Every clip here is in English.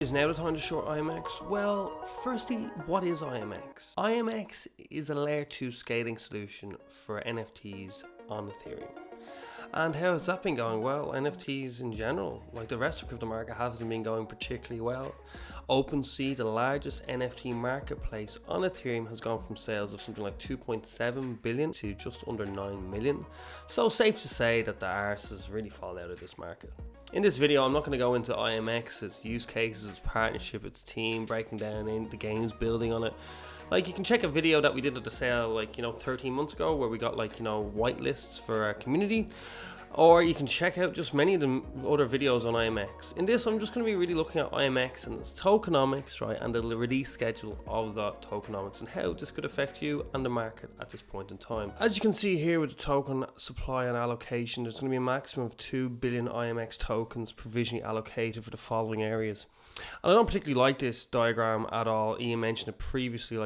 Is now the time to short IMX? Well, firstly, what is IMX? IMX is a layer 2 scaling solution for NFTs on Ethereum. And how has that been going? Well, NFTs in general, like the rest of crypto market, hasn't been going particularly well. OpenSea, the largest NFT marketplace on Ethereum, has gone from sales of something like 2.7 billion to just under 9 million. So safe to say that the arse has really fallen out of this market. In this video, I'm not going to go into IMX, its use cases, its partnership, its team, breaking down in the games, building on it. Like, you can check a video that we did at the sale, 13 months ago, where we got, whitelists for our community. Or you can check out just many of the other videos on IMX. In this, I'm just going to be really looking at IMX and its tokenomics, right, and the release schedule of that tokenomics and how this could affect you and the market at this point in time. As you can see here with the token supply and allocation, there's going to be a maximum of 2 billion IMX tokens provisionally allocated for the following areas. And I don't particularly like this diagram at all. Ian mentioned it previously,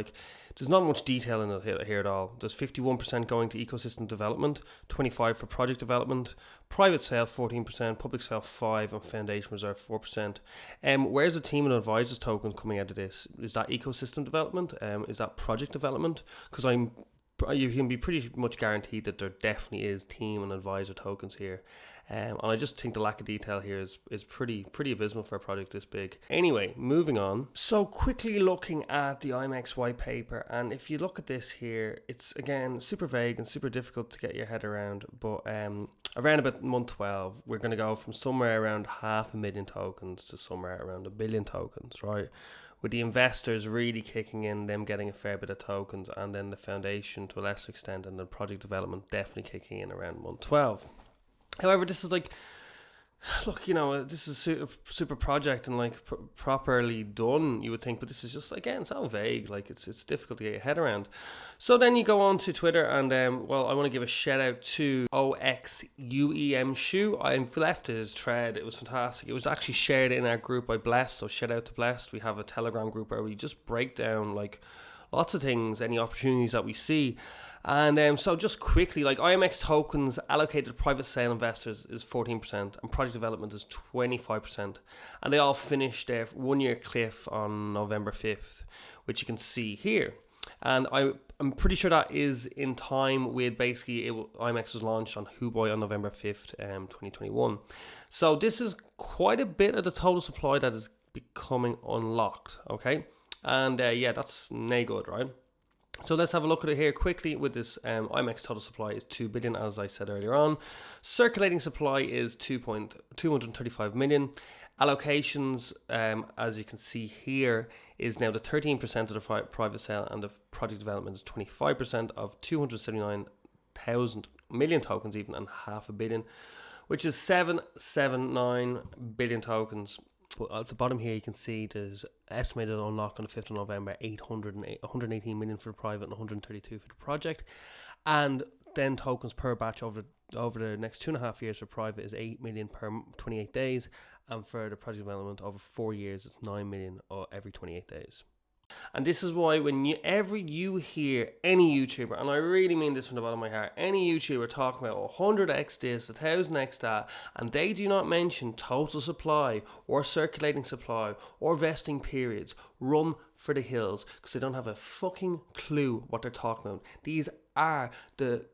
there's not much detail in it here at all. There's 51% going to ecosystem development, 25% for project development, private sale 14%, public sale 5%, and foundation reserve 4%. Where's the team and advisors tokens coming out of this? Is that ecosystem development? Is that project development? Because you can be pretty much guaranteed that there definitely is team and advisor tokens here. And I just think the lack of detail here is pretty abysmal for a project this big. Anyway, moving on. So quickly looking at the IMX white paper, and if you look at this here, it's again super vague and super difficult to get your head around, but around about month 12, we're going to go from somewhere around 500,000 tokens to somewhere around 1 billion tokens, right? With the investors really kicking in, them getting a fair bit of tokens, and then the foundation to a lesser extent, and the project development definitely kicking in around month 12. However, this is this is a super project and properly done, you would think, but this is just, again, so vague, it's difficult to get your head around. So then you go on to Twitter and, I want to give a shout out to OXUEM I've left his thread. It was fantastic. It was actually shared in our group by Blessed, so shout out to Blessed. We have a Telegram group where we just break down, lots of things, any opportunities that we see. And so just quickly, IMX tokens allocated to private sale investors is 14% and project development is 25%. And they all finished their 1 year cliff on November 5th, which you can see here. And I'm pretty sure that is in time with IMX was launched on Huboy on November 5th, 2021. So this is quite a bit of the total supply that is becoming unlocked, okay? And that's no good, right? So let's have a look at it here quickly with this. IMX total supply is 2 billion, as I said earlier on. Circulating supply is 235 million. Allocations, as you can see here, is now the 13% of the private sale, and the project development is 25% of 279,000 million tokens even, and 500 million, which is 779 billion tokens. But at the bottom here, you can see there's estimated unlock on the 5th of November, 118 million for the private and 132 for the project. And then tokens per batch over the next 2.5 years for private is 8 million per 28 days. And for the project development over 4 years, it's 9 million every 28 days. And this is why whenever you hear any YouTuber, and I really mean this from the bottom of my heart, any YouTuber talking about 100x this, 1000x that, and they do not mention total supply or circulating supply or vesting periods, run for the hills, because they don't have a fucking clue what they're talking about. These are the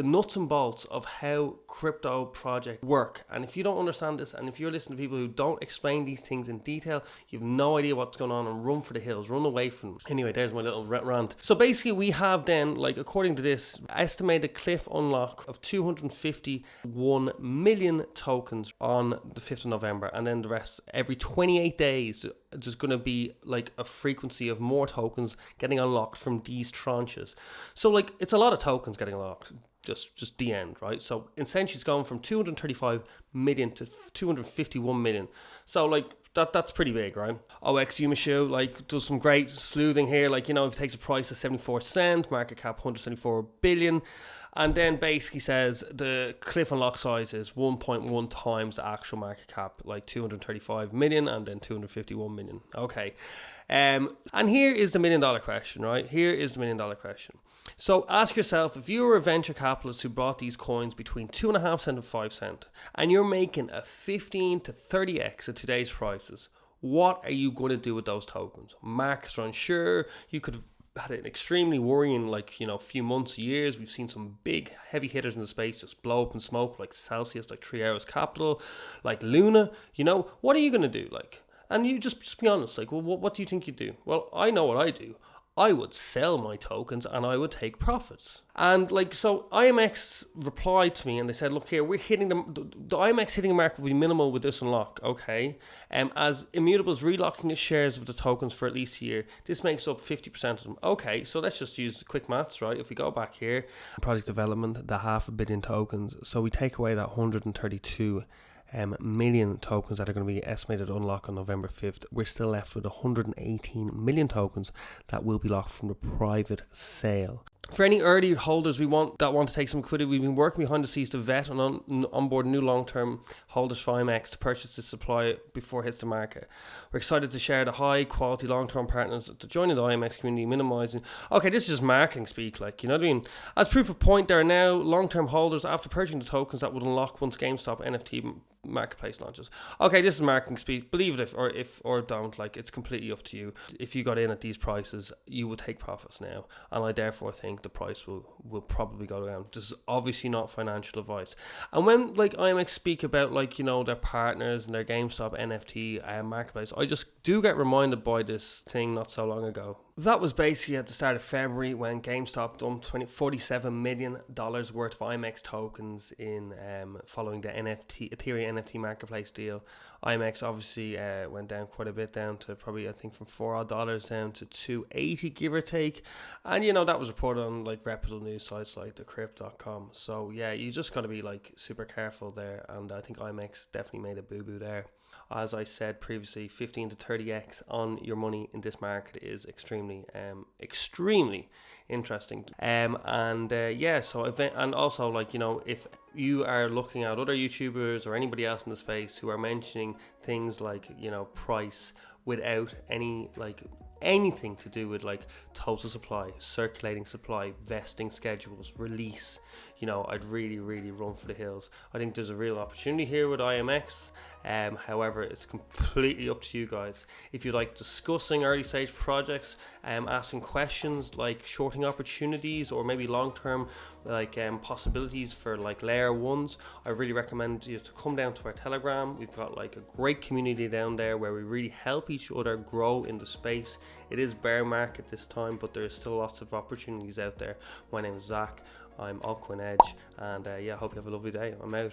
nuts and bolts of how crypto projects work. And if you don't understand this, and if you're listening to people who don't explain these things in detail, you have no idea what's going on, and run for the hills, run away from them. Anyway, there's my little rant. So basically we have then, according to this, estimated cliff unlock of 251 million tokens on the 5th of November. And then the rest, every 28 days, there's going to be a frequency of more tokens getting unlocked from these tranches. So it's a lot of tokens getting unlocked. Just the end, right? So essentially it's going from 235 million to 251 million. So that's pretty big, right? OXUEM does some great sleuthing here. If it takes a price of 74 cents, market cap 174 billion, and then basically says the cliff unlock size is 1.1 times the actual market cap, 235 million and then 251 million. Okay. And here is the $1 million question, right? Here is the $1 million question. So ask yourself, if you were a venture capitalist who bought these coins between 2.5 cents and 5 cents, and you're making a 15 to 30x at today's prices, what are you going to do with those tokens? Markets are unsure. You could have had an extremely worrying, like, you know, few months, years. We've seen some big heavy hitters in the space just blow up in smoke, like Celsius, like 3 Hours Capital, like Luna. You know, what are you going to do? Like, and you just be honest, like, well, what do you think you do? Well, I know what I do. I would sell my tokens and I would take profits. And like, so IMX replied to me and they said, look here, we're hitting the IMX hitting the market will be minimal with this unlock, okay? As Immutable is relocking its shares of the tokens for at least a year, this makes up 50% of them. Okay, so let's just use quick maths, right? If we go back here, project development, the 500 million tokens, so we take away that 132 million tokens that are going to be estimated to unlock on November 5th, we're still left with 118 million tokens that will be locked from the private sale. For any early holders that want to take some liquidity, we've been working behind the scenes to vet and onboard new long-term holders for IMX to purchase this supply before it hits the market. We're excited to share the high-quality long-term partners to join the IMX community, minimizing... Okay, this is just marketing speak, like, you know what I mean? As proof of point, there are now long-term holders after purchasing the tokens that would unlock once GameStop NFT marketplace launches. Okay, this is marketing speak. Believe it or don't. Like, it's completely up to you. If you got in at these prices, you would take profits now, and I therefore think the price will probably go down. This is obviously not financial advice. And when like IMX speak about, like, you know, their partners and their GameStop NFT marketplace, I just do get reminded by this thing not so long ago. That was basically at the start of February when GameStop dumped $47 million worth of IMX tokens in following the Ethereum NFT marketplace deal. IMX obviously went down quite a bit, down to probably, I think, from $4 down to $2.80, give or take. And, you know, that was reported on like reputable news sites like decrypt.com. So yeah, you just got to be like super careful there. And I think IMX definitely made a boo-boo there. As I said previously, 15 to 30x on your money in this market is extremely interesting. And also, like, you know, if you are looking at other YouTubers or anybody else in the space who are mentioning things like, you know, price without any like anything to do with like total supply, circulating supply, vesting schedules, release, you know, I'd really run for the hills. I think there's a real opportunity here with IMX. However, it's completely up to you guys. If you like discussing early stage projects, asking questions like shorting opportunities or maybe long-term like possibilities for like layer ones, I really recommend you to come down to our Telegram. We've got like a great community down there where we really help each other grow in the space. It is bear market this time, but there's still lots of opportunities out there. My name is Zach. I'm Altcoin Edge, and I hope you have a lovely day. I'm out.